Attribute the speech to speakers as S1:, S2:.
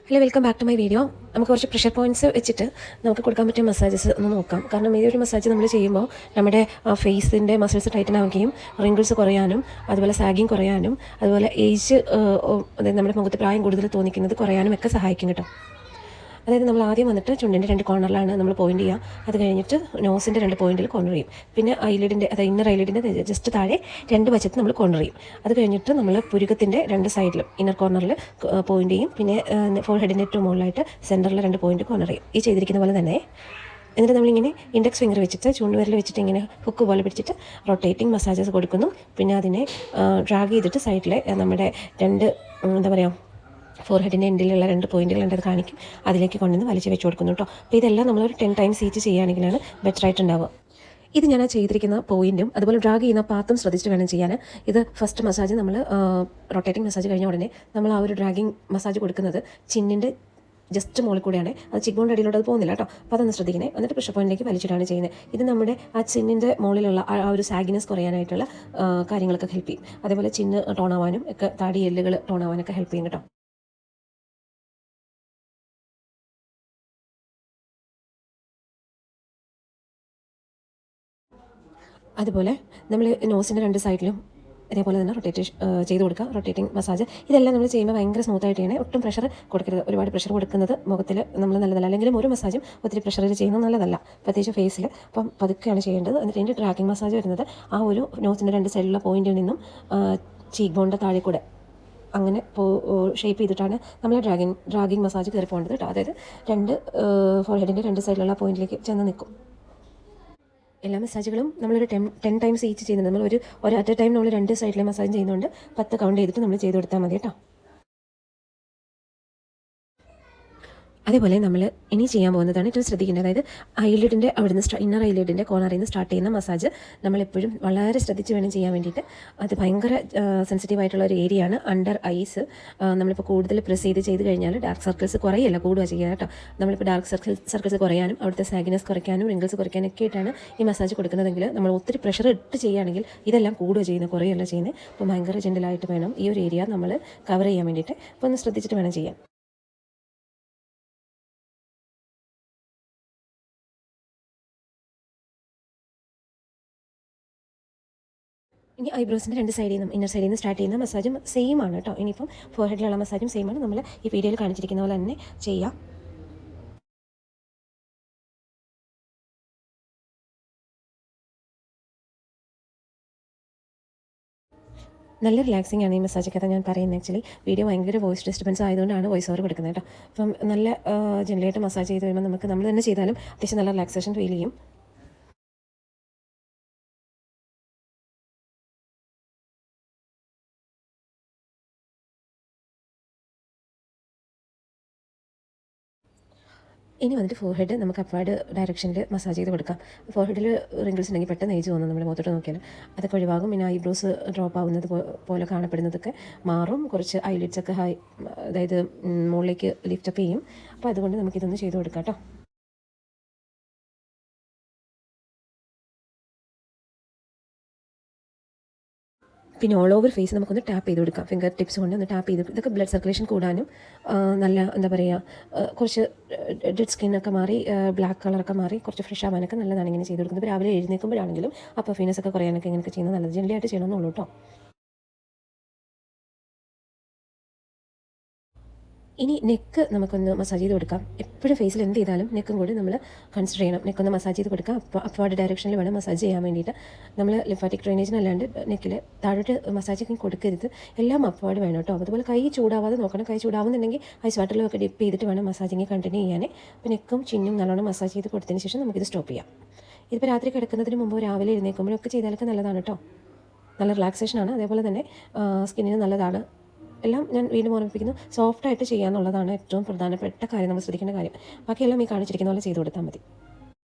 S1: Hello, welcome back to my video. നമുക്ക് കുറച്ച് pressure points വെച്ചിട്ട് നമുക്ക് കൊടുക്കാൻ പറ്റിയ മസാജസ് ഒന്ന് നോക്കാം. കാരണം ഈ ഒരു മസാജ് നമ്മൾ ചെയ്യുമ്പോൾ നമ്മുടെ ഫേസിൻ്റെ മസിൽസ് ടൈറ്റൻ ആവുകയും റിങ്കിൾസ് കുറയാനും അതുപോലെ സാഗിങ് കുറയാനും അതുപോലെ ഏജ് അതായത് നമ്മുടെ മുഖത്ത് പ്രായം കൂടുതൽ തോന്നിക്കുന്നത് കുറയാനും ഒക്കെ സഹായിക്കും കേട്ടോ. അതായത് നമ്മൾ ആദ്യം വന്നിട്ട് ചുണ്ടിൻ്റെ 2 കോർണറിലാണ് നമ്മൾ പോയിൻ്റ് ചെയ്യുക. അത് കഴിഞ്ഞിട്ട് നോസിൻ്റെ 2 പോയിൻറ്റിൽ കോർണർ ചെയ്യും. പിന്നെ ഐലിഡിൻ്റെ അതായത് ഇന്നർ ഐലിഡിൻ്റെ ജസ്റ്റ് താഴെ 2 വശത്ത് നമ്മൾ കോർണർ ചെയ്യും. അത് കഴിഞ്ഞിട്ട് നമ്മൾ പുരുകത്തിൻ്റെ 2 സൈഡിലും ഇന്നർ കോർണറിൽ പോയിൻ്റ് ചെയ്യും. പിന്നെ ഫോർഹെഡിൻ്റെ ഏറ്റവും മുകളിലായിട്ട് സെൻറ്ററിൽ 2 പോയിൻറ്റ് കോർണർ ചെയ്യും. ഈ ചെയ്തിരിക്കുന്ന പോലെ തന്നെ. എന്നിട്ട് നമ്മളിങ്ങനെ ഇൻഡെക്സ് ഫിംഗർ വെച്ചിട്ട് ചൂണ്ടുവിരൽ വെച്ചിട്ട് ഇങ്ങനെ ഹുക്ക് പോലെ പിടിച്ചിട്ട് റൊട്ടേറ്റിംഗ് മസാജസ് കൊടുക്കുന്നു. പിന്നെ അതിനെ ഡ്രാഗ് ചെയ്തിട്ട് സൈഡിലെ നമ്മുടെ 2 എന്താ പറയുക ഫോർഹെഡിൻ്റെ എൻഡിലുള്ള 2 പോയിൻറ്റുകളുണ്ട്, അത് കാണിക്കും. അതിലേക്ക് കൊണ്ടുവന്ന് വലിച്ച് വെച്ച് കൊടുക്കുന്നു കേട്ടോ. അപ്പോൾ ഇതെല്ലാം നമ്മളൊരു 10 ടൈംസ് ഈച്ച് ചെയ്യുകയാണെങ്കിലാണ് ബെറ്റർ ആയിട്ടുണ്ടാവുക. ഇത് ഞാൻ ചെയ്തിരിക്കുന്ന പോയിൻറ്റും അതുപോലെ ഡ്രാഗ് ചെയ്യുന്ന പാത്തും ശ്രദ്ധിച്ചിട്ട് വേണം ചെയ്യാൻ. ഇത് ഫസ്റ്റ് മസാജ് നമ്മൾ റൊട്ടേറ്റിംഗ് മസാജ് കഴിഞ്ഞ ഉടനെ നമ്മൾ ആ ഒരു ഡ്രാഗിങ് മസാജ് കൊടുക്കുന്നത് ചിന്നിൻ്റെ ജസ്റ്റ് മുകളിൽ കൂടെയാണ്. അത് ചിക്ക് ബോണിൻ്റെ അടിയിലോട്ട് അത് പോകുന്നില്ല കേട്ടോ. അപ്പോൾ അതൊന്ന് ശ്രദ്ധിക്കണേ. എന്നിട്ട് പ്രഷർ പോയിന്റിലേക്ക് വലിച്ചിട്ടാണ് ചെയ്യുന്നത്. ഇത് നമ്മുടെ ആ ചിന്നിൻ്റെ മുകളിലുള്ള ആ ഒരു സാഗിനെസ് കുറയാനായിട്ടുള്ള കാര്യങ്ങളൊക്കെ ഹെൽപ്പ് ചെയ്യും. അതേപോലെ ചിന്ന് ടോൺ ആവാനും ഒക്കെ താടി എല്ലുകൾ ടോൺ ആവാനൊക്കെ ഹെൽപ്പ് ചെയ്യും കേട്ടോ. അതുപോലെ നമ്മൾ നോസിൻ്റെ 2 സൈഡിലും ഇതേപോലെ തന്നെ ചെയ്ത് കൊടുക്കുക. റൊട്ടേറ്റിംഗ് മസാജ് ഇതെല്ലാം നമ്മൾ ചെയ്യുമ്പോൾ ഭയങ്കര സ്മൂത്തായിട്ട് ചെയ്യണേ. ഒട്ടും പ്രഷർ കൊടുക്കരുത്. ഒരുപാട് പ്രഷർ കൊടുക്കുന്നത് മുഖത്തിൽ നമ്മൾ നല്ലതല്ല. അല്ലെങ്കിലും ഒരു മസാജും ഒത്തിരി പ്രഷറിൽ ചെയ്യുന്നത് നല്ലതല്ല, പ്രത്യേകിച്ച് ഫേസിൽ. അപ്പം പതുക്കെയാണ് ചെയ്യേണ്ടത്. എന്നിട്ട് ഇതിൻ്റെ ഡ്രാഗിങ് മസാജ് വരുന്നത് ആ ഒരു നോസിൻ്റെ 2 സൈഡിലുള്ള പോയിന്റിൽ നിന്നും ചീക്ക് ബോണിൻ്റെ താഴെ കൂടെ അങ്ങനെ ഷേപ്പ് ചെയ്തിട്ടാണ് നമ്മൾ ഡ്രാഗിങ് മസാജ് കയറി പോകേണ്ടത് കേട്ടോ. അതായത് 2 ഫോർഹെഡിൻ്റെ 2 സൈഡിലുള്ള പോയിന്റിലേക്ക് ചെന്ന് നിൽക്കും. എല്ലാ മസാജുകളും നമ്മളൊരു 10 ടൈംസ് ഈച്ച് ചെയ്യുന്നുണ്ട്. നമ്മൾ ഒരു അറ്റ് എ ടൈം നമ്മൾ 2 സൈഡിലെ മസാജ് ചെയ്യുന്നുണ്ട്. 10 കൗണ്ട് ചെയ്തിട്ട് നമ്മൾ ചെയ്ത് കൊടുത്താൽ മതി കേട്ടോ. അതേപോലെ നമ്മൾ ഇനി ചെയ്യാൻ പോകുന്നതാണ് ഏറ്റവും ശ്രദ്ധിക്കേണ്ടത്. അതായത് ഐലിഡിൻ്റെ അവിടുന്ന് ഇന്നർ ഐലിഡിൻ്റെ കോർണറിൽ നിന്ന് സ്റ്റാർട്ട് ചെയ്യുന്ന മസാജ് നമ്മളെപ്പോഴും വളരെ ശ്രദ്ധിച്ച് വേണം ചെയ്യാൻ വേണ്ടിയിട്ട്. അത് ഭയങ്കര സെൻസിറ്റീവ് ആയിട്ടുള്ള ഒരു ഏരിയ ആണ് അണ്ടർ ഐസ്. നമ്മളിപ്പോൾ കൂടുതൽ പ്രസ് ചെയ്ത് കഴിഞ്ഞാൽ ഡാർക്ക് സർക്കിൾസ് കുറയല്ല, കൂടുക ചെയ്യുക കേട്ടോ. നമ്മളിപ്പോൾ ഡാർക്ക് സർക്കിൾസ് കുറയാനും അവിടുത്തെ സാഗിനെസ് കുറയ്ക്കാനും റിങ്കിൾസ് കുറയ്ക്കാനൊക്കെ ആയിട്ടാണ് ഈ മസാജ് കൊടുക്കുന്നതെങ്കിൽ നമ്മൾ ഒത്തിരി പ്രഷർ ഇട്ട് ചെയ്യുകയാണെങ്കിൽ ഇതെല്ലാം കൂടുക ചെയ്യുന്നത്, കുറയല്ല ചെയ്യുന്നത്. അപ്പോൾ ഭയങ്കര ജെൻറ്റലായിട്ട് വേണം ഈ ഒരു ഏരിയ നമ്മൾ കവർ ചെയ്യാൻ വേണ്ടിയിട്ട്. അപ്പോൾ ഒന്ന് ശ്രദ്ധിച്ചിട്ട് വേണം ചെയ്യാൻ. ഇനി ഐബ്രോസിൻ്റെ 2 സൈഡിൽ നിന്നും ഇന്നർ സൈഡിൽ നിന്ന് സ്റ്റാർട്ട് ചെയ്യുന്ന മസാജും സെയിം ആണ് കേട്ടോ. ഇനിയിപ്പം ഫോർഹെഡിലുള്ള മസാജും സെയിം ആണ്. നമ്മൾ ഈ വീഡിയോയിൽ കാണിച്ചിരിക്കുന്ന പോലെ തന്നെ ചെയ്യാം. നല്ല റിലാക്സിംഗ് ആണ് ഈ മസാജൊക്കെ ഞാൻ പറയുന്നത്. ആക്ച്വലി വീഡിയോ ഭയങ്കര വോയിസ് ഡിസ്റ്റർബൻസ് ആയതുകൊണ്ടാണ് വോയിസ് ഓവർ കൊടുക്കുന്നത് കേട്ടോ. അപ്പം നല്ല ജെൻറ്റലായിട്ട് മസാജ് ചെയ്ത് കഴിയുമ്പോൾ നമ്മൾ തന്നെ ചെയ്താലും അത്യാവശ്യം നല്ല റിലാക്സേഷൻ ഫീൽ ചെയ്യും. ഇനി വന്നിട്ട് ഫോർഹെഡ് നമുക്ക് അപ്വാർഡ് ഡയറക്ഷനിൽ മസാജ് ചെയ്ത് കൊടുക്കാം. ഫോർഹെഡിൽ റിങ്കിൾസ് ഉണ്ടെങ്കിൽ പെട്ടെന്ന് ഏജ് തോന്നും നമ്മുടെ മുഖത്തോട്ട് നോക്കിയാൽ. അതൊക്കെ ഒഴിവാകും. പിന്നെ ഐബ്രോസ് ഡ്രോപ്പ് ആവുന്നത് പോലെ കാണപ്പെടുന്നതൊക്കെ മാറും. കുറച്ച് ഐലിഡ്സൊക്കെ അതായത് മുകളിലേക്ക് ലിഫ്റ്റപ്പ് ചെയ്യും. അപ്പോൾ അതുകൊണ്ട് നമുക്കിതൊന്ന് ചെയ്ത് കൊടുക്കാം കേട്ടോ. പിന്നെ ഓൾ ഓവർ ഫേസ് നമുക്കൊന്ന് ടാപ്പ് ചെയ്ത് കൊടുക്കാം. ഫിംഗർ ടിപ്സ് കൊണ്ട് ഒന്ന് ടാപ്പ് ചെയ്ത് ഇതൊക്കെ ബ്ലഡ് സർക്കുലേഷൻ കൂടാനും നല്ല എന്താ പറയുക കുറച്ച് ഡെഡ് സ്കിന്നൊക്കെ മാറി ബ്ലാക്ക് കളറൊക്കെ മാറി കുറച്ച് ഫ്രഷ് ആവാനൊക്കെ നല്ലതാണ് ഇങ്ങനെ ചെയ്ത് കൊടുക്കുന്നത്. രാവിലെ എഴുന്നേൽക്കുമ്പോഴാണെങ്കിലും ആ പഫിനെസ് ഒക്കെ കുറയാനൊക്കെ ഇങ്ങനെയൊക്കെ ചെയ്യുന്നത് നല്ലത്. ജെൻറ്റലായിട്ട് ചെയ്യണമെന്നുള്ളൂ കേട്ടോ. ഇനി നെക്ക് നമുക്കൊന്ന് മസാജ് ചെയ്ത് കൊടുക്കാം. എപ്പോഴും ഫേസിൽ എന്ത് ചെയ്താലും നെക്കും കൂടി നമ്മൾ കൺസിഡർ ചെയ്യണം. നെക്കൊന്ന് മസാജ് ചെയ്ത് കൊടുക്കാം. അപ്വാർഡ് ഡയറക്ഷനിൽ വേണം മസാജ് ചെയ്യാൻ വേണ്ടിയിട്ട്. നമ്മൾ ലിംഫാറ്റിക് ഡ്രെയിനേജിനല്ലാണ്ട് നെക്കിൽ താഴോട്ട് മസാജൊക്കെ കൊടുക്കരുത്. എല്ലാം അപ്വാർഡ് വേണം കേട്ടോ. അതുപോലെ കൈ ചൂടാവാതെ നോക്കണം. കൈ ചൂടാവുന്നുണ്ടെങ്കിൽ ഐസ് വാട്ടറിലൊക്കെ ഡിപ്പ് ചെയ്തിട്ട് വേണം മസാജിങ് കണ്ടിന്യൂ ചെയ്യാൻ. അപ്പോൾ നെക്കും ചിന്നും നല്ലോണം മസാജ് ചെയ്ത് കൊടുത്തതിന് ശേഷം നമുക്കിത് സ്റ്റോപ്പ് ചെയ്യാം. ഇതിപ്പോൾ രാത്രി കിടക്കുന്നതിന് മുമ്പ് രാവിലെ എഴുന്നേൽക്കുമ്പോഴൊക്കെ ചെയ്താലൊക്കെ നല്ലതാണ് കേട്ടോ. നല്ല റിലാക്സേഷനാണ്. അതേപോലെ തന്നെ സ്കിന്നിന് നല്ലതാണ്. എല്ലാം ഞാൻ വീണ്ടും ഓർമ്മിപ്പിക്കുന്നു, സോഫ്റ്റായിട്ട് ചെയ്യാന്നുള്ളതാണ് ഏറ്റവും പ്രധാനപ്പെട്ട കാര്യം, നമ്മൾ ശ്രദ്ധിക്കേണ്ട കാര്യം. ബാക്കിയെല്ലാം ഈ കാണിച്ചിരിക്കുന്ന പോലെ ചെയ്ത് കൊടുത്താൽ മതി.